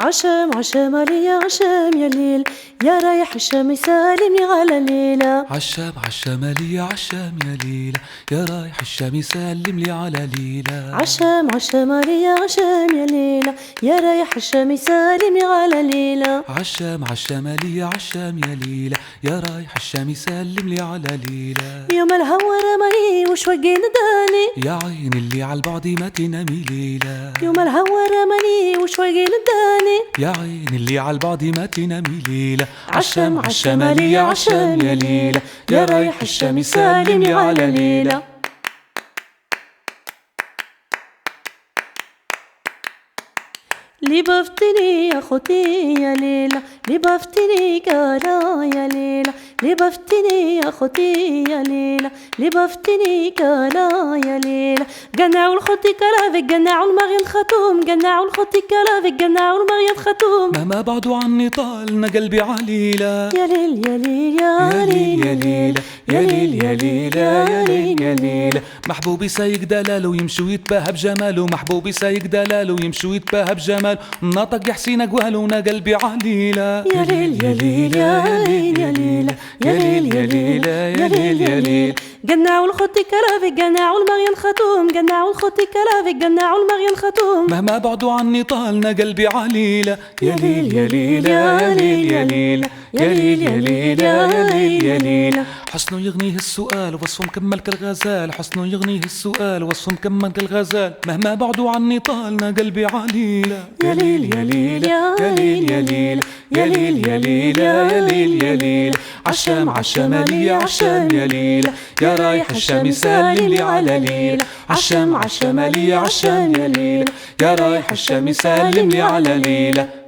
عشام عشام علي يا عشام يا ليل، يا رايح الشام يسالمني على ليلى. عشام عشام لي يا عشام يا ليلى، يا رايح الشام يسلم لي على ليلى. عشام عشام علي يا عشام يا ليلى، يا رايح الشام يسالمني على ليلى. عشام عشام لي يا عشام يا ليلى، يا رايح الشام يسلم لي على ليلى. يوم الهوى رماني وشوقي نداني، يا عين اللي على البعد ما تنامي ليلى. يوم الهوى رماني وشوقي نداني، يا عين اللي على البعد ما تنامي ليلى. عشام عشام علي يا عشام يا ليلى، يا رايح الشام يسالمني على ليلى. لبفتني يا اخوتي يا ليلى، لبفتني كالا يا ليلى، لبفتني يا اخوتي يا ليلى، لبفتني كالا يا ليلى. قنعوا الخوتي كالا في قنعوا المغيان خاتوم، قنعوا الخوتي كالا في قنعوا المغيان خاتوم. مهما بعدوا عني طالنا قلبي عليلة. يا ليل يا ليل يا ليل يا ليل يا ليل يا ليل يا ليل يا ليل. محبوبي سايق دلاله ويمشي ويتباهى بجماله، محبوبي سايق دلاله ويمشي ويتباهى بجماله، ناطق يا حسين اقواله وانا قلبي عليلة. يا ليل يا ليل يا ليل يا ليل يا ليل يا ليل يا ليل يا ليل. قنعوا الخوتي كلافي قنعوا المغيان خاتوم، قنعوا الخوتي كلافي قنعوا المغيان خاتوم. مهما بعدوا عني طالنا قلبي عليلة. يا ليل يا ليل يا ليل يا ليل يا ليل يا ليل يا ليل يا ليل. حسنه يغنيه السؤال وصفه مكمل كالغزال، حسنه يغنيه السؤال وصفه مكمل كالغزال، مهما بعدوا عني طالنا قلبي عليلة. يا ليل يا ليل يا ليل يا ليل يا ليل يا ليل يا ليل يا ليل. عشام عشام لي يا عشام يا ليلى، يا رايح الشام يسلم لي على ليلى. عشام عشام لي يا عشام يا ليلى، يا رايح الشام يسلم لي على ليلى.